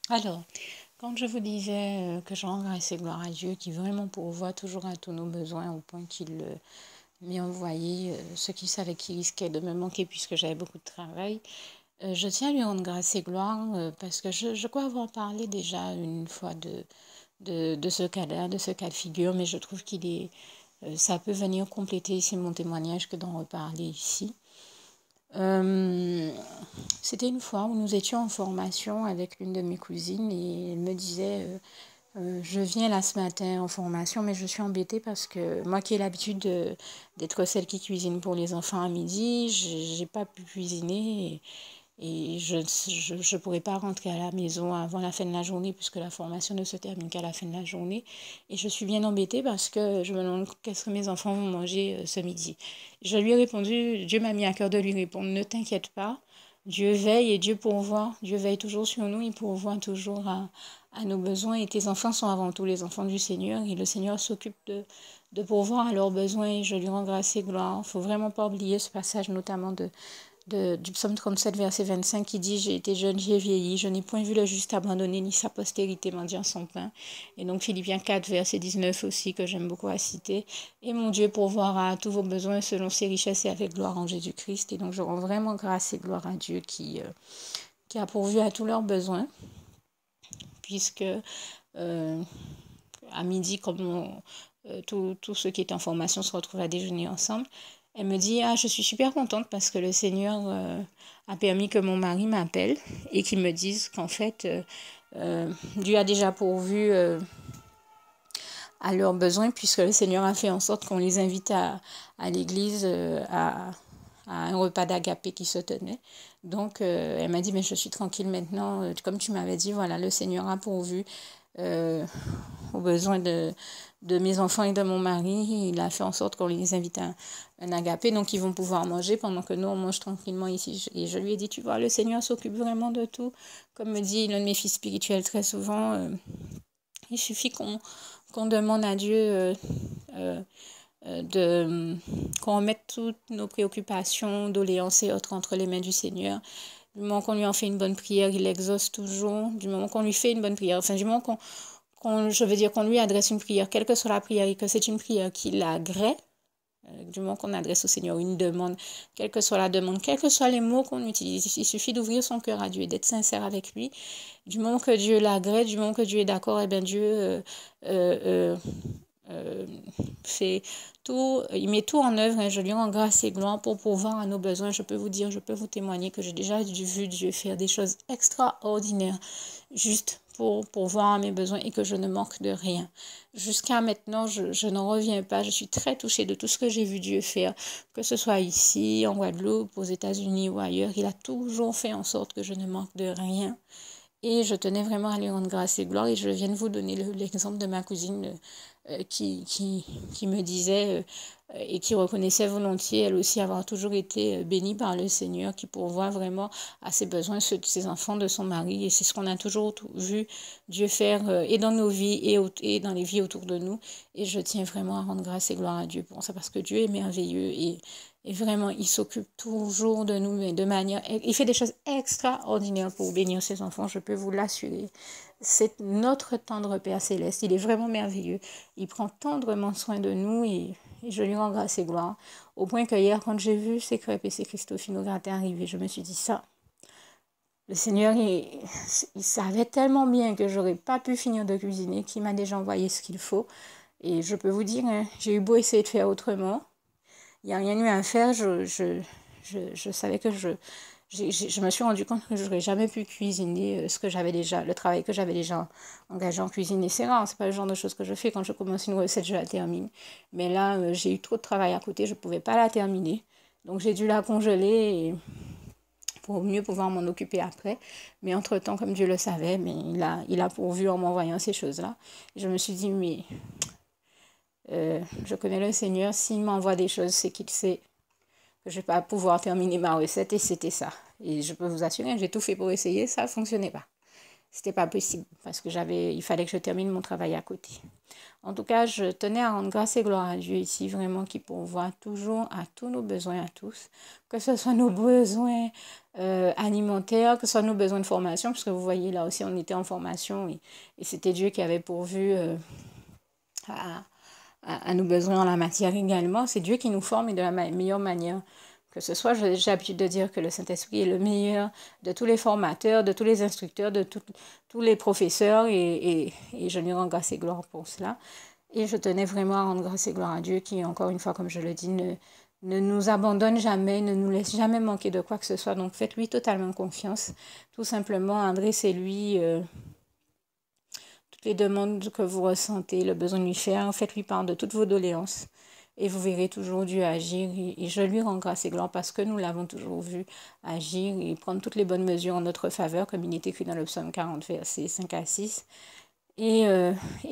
Alors, quand je vous disais que je rends grâce et gloire à Dieu qui vraiment pourvoit toujours à tous nos besoins au point qu'il m'ait envoyé ceux qui savaient qui risquaient de me manquer puisque j'avais beaucoup de travail, je tiens à lui rendre grâce et gloire parce que je crois avoir parlé déjà une fois de ce cas-là, de ce cas de figure, mais je trouve qu'il est, ça peut venir compléter ici mon témoignage que d'en reparler ici. C'était une fois où nous étions en formation avec l'une de mes cousines et elle me disait je viens là ce matin en formation, mais je suis embêtée parce que moi qui ai l'habitude d'être celle qui cuisine pour les enfants à midi, j'ai pas pu cuisiner et je pourrais pas rentrer à la maison avant la fin de la journée puisque la formation ne se termine qu'à la fin de la journée. Et je suis bien embêtée parce que je me demande qu'est-ce que mes enfants vont manger ce midi. Je lui ai répondu, Dieu m'a mis à cœur de lui répondre, ne t'inquiète pas, Dieu veille et Dieu pourvoit. Dieu veille toujours sur nous, il pourvoit toujours à nos besoins. Et tes enfants sont avant tout les enfants du Seigneur et le Seigneur s'occupe de pourvoir à leurs besoins et je lui rends grâce et gloire. Il ne faut vraiment pas oublier ce passage notamment du psaume 37, verset 25, qui dit « J'ai été jeune, j'ai vieilli, je n'ai point vu le juste abandonné, ni sa postérité mendiant son pain. » Et donc Philippiens 4, verset 19 aussi, que j'aime beaucoup à citer. « Et mon Dieu pourvoira à tous vos besoins selon ses richesses et avec gloire en Jésus-Christ. » Et donc je rends vraiment grâce et gloire à Dieu qui a pourvu à tous leurs besoins, puisque à midi, comme tous ceux qui étaient en formation se retrouvent à déjeuner ensemble, elle me dit, ah, je suis super contente parce que le Seigneur a permis que mon mari m'appelle et qu'il me dise qu'en fait, Dieu a déjà pourvu à leurs besoins puisque le Seigneur a fait en sorte qu'on les invite à l'église à un repas d'agapé qui se tenait. Donc, elle m'a dit, mais je suis tranquille maintenant. Comme tu m'avais dit, voilà, le Seigneur a pourvu aux besoins de mes enfants et de mon mari. Il a fait en sorte qu'on les invite à un agapé. Donc, ils vont pouvoir manger pendant que nous, on mange tranquillement ici. Et je lui ai dit, tu vois, le Seigneur s'occupe vraiment de tout. Comme me dit l'un de mes fils spirituels très souvent, il suffit qu'on demande à Dieu qu'on remette toutes nos préoccupations, doléances et autres entre les mains du Seigneur. Du moment qu'on lui en fait une bonne prière, il exauce toujours. Du moment qu'on lui fait une bonne prière, enfin du moment je veux dire qu'on lui adresse une prière, quelle que soit la prière, et que c'est une prière qui l'agrée, du moment qu'on adresse au Seigneur une demande, quelle que soit la demande, quels que soient les mots qu'on utilise, il suffit d'ouvrir son cœur à Dieu et d'être sincère avec lui. Du moment que Dieu l'agrée, du moment que Dieu est d'accord, eh bien Dieu fait tout, il met tout en œuvre et je lui rends grâce et gloire pour pouvoir à nos besoins. Je peux vous dire, je peux vous témoigner que j'ai déjà vu Dieu faire des choses extraordinaires juste pour voir à mes besoins et que je ne manque de rien. Jusqu'à maintenant, je n'en reviens pas. Je suis très touchée de tout ce que j'ai vu Dieu faire, que ce soit ici, en Guadeloupe, aux États-Unis ou ailleurs. Il a toujours fait en sorte que je ne manque de rien. Et je tenais vraiment à lui rendre grâce et gloire. Et je viens de vous donner l'exemple de ma cousine qui me disait et qui reconnaissait volontiers, elle aussi, avoir toujours été bénie par le Seigneur, qui pourvoit vraiment à ses besoins, ceux de ses enfants, de son mari. Et c'est ce qu'on a toujours vu Dieu faire et dans nos vies et dans les vies autour de nous. Et je tiens vraiment à rendre grâce et gloire à Dieu pour ça, parce que Dieu est merveilleux et vraiment, il s'occupe toujours de nous, mais de manière... Il fait des choses extraordinaires pour bénir ses enfants, je peux vous l'assurer. C'est notre tendre Père Céleste, il est vraiment merveilleux. Il prend tendrement soin de nous et je lui rends grâce et gloire. Au point que hier, quand j'ai vu ces crêpes et ces Cristofino grattés arriver, je me suis dit ça. Le Seigneur, il savait tellement bien que j'aurais pas pu finir de cuisiner, qu'il m'a déjà envoyé ce qu'il faut. Et je peux vous dire, hein, j'ai eu beau essayer de faire autrement. Il n'y a rien eu à faire. Je savais que je me suis rendu compte que je n'aurais jamais pu cuisiner ce que j'avais déjà, le travail que j'avais déjà engagé en cuisine. Et c'est rare, c'est pas le genre de choses que je fais. Quand je commence une recette, je la termine. Mais là, j'ai eu trop de travail à côté, je ne pouvais pas la terminer. Donc j'ai dû la congeler pour mieux pouvoir m'en occuper après. Mais entre-temps, comme Dieu le savait, mais il a pourvu en m'envoyant ces choses-là. Je me suis dit, mais je connais le Seigneur, s'il m'envoie des choses, c'est qu'il sait que je ne vais pas pouvoir terminer ma recette et c'était ça. Et je peux vous assurer, j'ai tout fait pour essayer, ça ne fonctionnait pas. C'était pas possible parce que il fallait que je termine mon travail à côté. En tout cas, je tenais à rendre grâce et gloire à Dieu ici, vraiment, qui pourvoit toujours à tous nos besoins à tous, que ce soit nos besoins alimentaires, que ce soit nos besoins de formation, parce que vous voyez, là aussi, on était en formation et c'était Dieu qui avait pourvu à, à nos besoins en la matière également. C'est Dieu qui nous forme et de la meilleure manière. Que ce soit, j'ai l'habitude de dire que le Saint-Esprit est le meilleur de tous les formateurs, de tous les instructeurs, de tous les professeurs et je lui rends grâce et gloire pour cela. Et je tenais vraiment à rendre grâce et gloire à Dieu qui, encore une fois, comme je le dis, ne nous abandonne jamais, ne nous laisse jamais manquer de quoi que ce soit. Donc faites-lui totalement confiance. Tout simplement, adressez-lui toutes les demandes que vous ressentez, le besoin de lui faire. Faites-lui part de toutes vos doléances. Et vous verrez toujours Dieu agir. Et je lui rends grâce et gloire parce que nous l'avons toujours vu agir et prendre toutes les bonnes mesures en notre faveur, comme il est écrit dans le psaume 40, versets 5 à 6. Et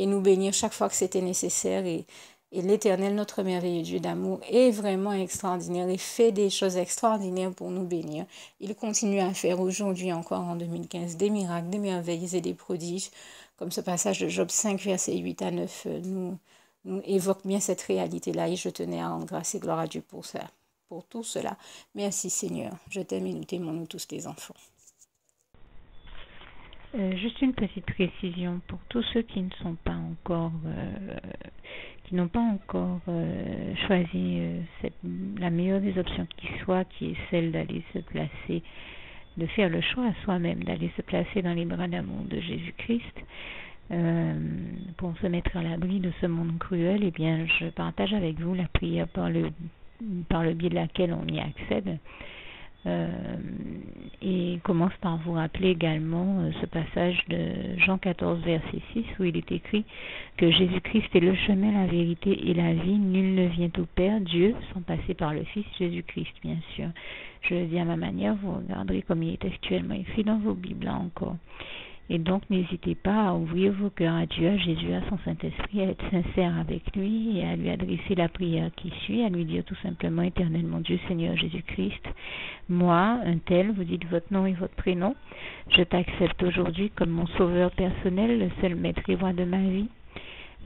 nous bénir chaque fois que c'était nécessaire. Et l'Éternel, notre merveilleux Dieu d'amour, est vraiment extraordinaire et fait des choses extraordinaires pour nous bénir. Il continue à faire aujourd'hui encore en 2015 des miracles, des merveilles et des prodiges. Comme ce passage de Job 5, versets 8 à 9 nous évoque bien cette réalité-là et je tenais à rendre grâce et gloire à Dieu pour ça, pour tout cela. Merci Seigneur, je t'aime et nous t'aimons, nous tous tes enfants. Juste une petite précision pour tous ceux qui ne sont pas encore, qui n'ont pas encore choisi la meilleure des options qui soit, qui est celle d'aller se placer, de faire le choix à soi-même, d'aller se placer dans les bras d'amour de Jésus-Christ. Pour se mettre à l'abri de ce monde cruel, eh bien, je partage avec vous la prière par le biais de laquelle on y accède. Et commence par vous rappeler également ce passage de Jean 14, verset 6, où il est écrit que Jésus-Christ est le chemin, la vérité et la vie. Nul ne vient au Père, Dieu, sans passer par le Fils Jésus-Christ, bien sûr. Je le dis à ma manière, vous regarderez comme il est actuellement écrit dans vos Bibles là encore. Et donc, n'hésitez pas à ouvrir vos cœurs à Dieu, à Jésus, à son Saint-Esprit, à être sincère avec lui et à lui adresser la prière qui suit, à lui dire tout simplement, Éternel mon Dieu, Seigneur Jésus-Christ, moi, un tel, vous dites votre nom et votre prénom, je t'accepte aujourd'hui comme mon sauveur personnel, le seul maître et roi de ma vie.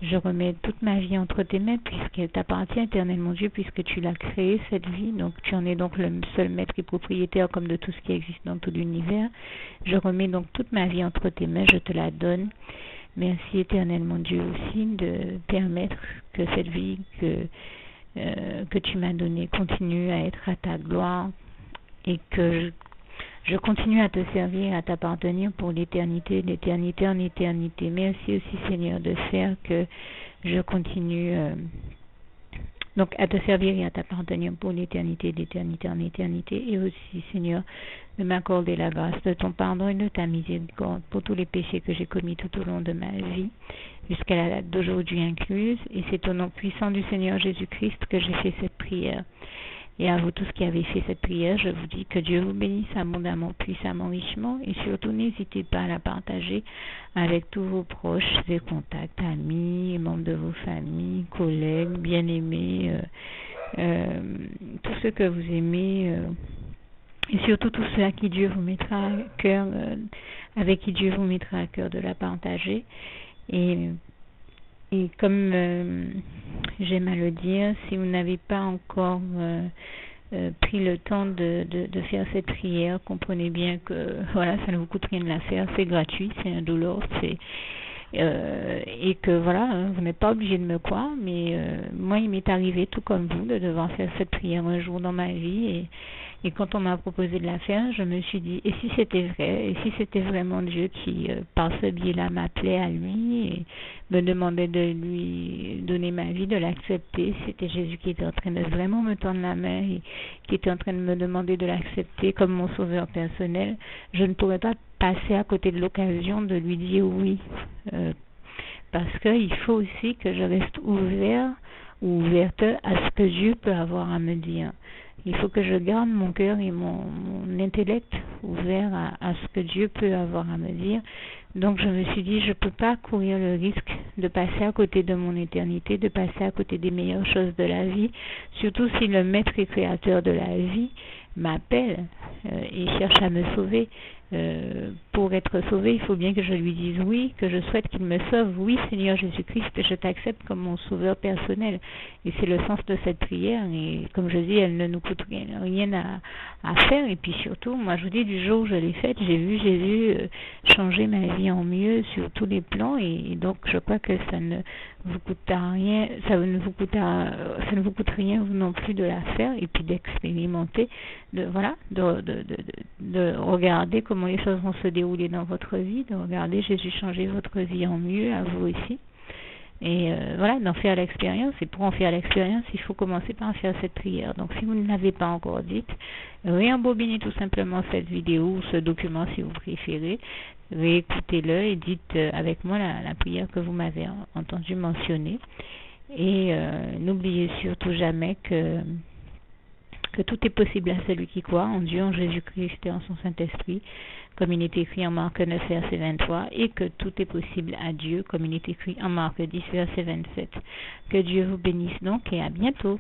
Je remets toute ma vie entre tes mains puisqu'elle t'appartient, Éternel mon Dieu, puisque tu l'as créée, cette vie. Donc tu en es donc le seul maître et propriétaire comme de tout ce qui existe dans tout l'univers. Je remets donc toute ma vie entre tes mains, je te la donne. Merci, Éternel mon Dieu, aussi de permettre que cette vie que tu m'as donnée continue à être à ta gloire et que je continue à te servir, à t'appartenir pour l'éternité, d'éternité en éternité. Merci aussi, Seigneur, de faire que je continue donc à te servir et à t'appartenir pour l'éternité, d'éternité en éternité. Et aussi, Seigneur, de m'accorder la grâce de ton pardon et de ta miséricorde pour tous les péchés que j'ai commis tout au long de ma vie, jusqu'à la date d'aujourd'hui incluse. Et c'est au nom puissant du Seigneur Jésus-Christ que j'ai fait cette prière. Et à vous tous qui avez fait cette prière, je vous dis que Dieu vous bénisse abondamment, puissamment, richement. Et surtout, n'hésitez pas à la partager avec tous vos proches et contacts, amis, membres de vos familles, collègues, bien-aimés, tous ceux que vous aimez. Et surtout tous ceux à qui Dieu vous mettra à cœur, avec qui Dieu vous mettra à cœur de la partager. Et comme j'aime à le dire, si vous n'avez pas encore pris le temps de faire cette prière, comprenez bien que voilà, ça ne vous coûte rien de la faire, c'est gratuit, c'est indolore, et que voilà, vous n'êtes pas obligé de me croire, mais moi il m'est arrivé tout comme vous de devoir faire cette prière un jour dans ma vie et quand on m'a proposé de la faire, je me suis dit, et si c'était vrai, et si c'était vraiment Dieu qui, par ce biais-là, m'appelait à lui et me demandait de lui donner ma vie, de l'accepter, c'était Jésus qui était en train de vraiment me tendre la main et qui était en train de me demander de l'accepter comme mon sauveur personnel, je ne pourrais pas passer à côté de l'occasion de lui dire oui, parce qu'il faut aussi que je reste ouvert ou ouverte à ce que Dieu peut avoir à me dire. Il faut que je garde mon cœur et mon intellect ouverts à ce que Dieu peut avoir à me dire. Donc je me suis dit, je ne peux pas courir le risque de passer à côté de mon éternité, de passer à côté des meilleures choses de la vie, surtout si le maître et créateur de la vie m'appelle et cherche à me sauver. pour être sauvé, il faut bien que je lui dise oui, que je souhaite qu'il me sauve. Oui, Seigneur Jésus-Christ, je t'accepte comme mon sauveur personnel. Et c'est le sens de cette prière. Et comme je dis, elle ne nous coûte rien à faire. Et puis surtout, moi je vous dis, du jour où je l'ai faite, j'ai vu Jésus changer ma vie en mieux sur tous les plans. Et donc je crois que ça ne vous coûtera rien, ça ne vous coûte rien vous non plus de la faire et puis d'expérimenter, de regarder comment les choses vont se dérouler dans votre vie, de regarder Jésus changer votre vie en mieux, à vous aussi. Et d'en faire l'expérience. Et pour en faire l'expérience, il faut commencer par faire cette prière. Donc, si vous ne l'avez pas encore dite, réembobinez tout simplement cette vidéo ou ce document si vous préférez. Réécoutez-le et dites avec moi la prière que vous m'avez entendu mentionner. Et n'oubliez surtout jamais que tout est possible à celui qui croit en Dieu, en Jésus-Christ et en son Saint-Esprit, comme il est écrit en Marc 9, verset 23, et que tout est possible à Dieu, comme il est écrit en Marc 10, verset 27. Que Dieu vous bénisse donc et à bientôt.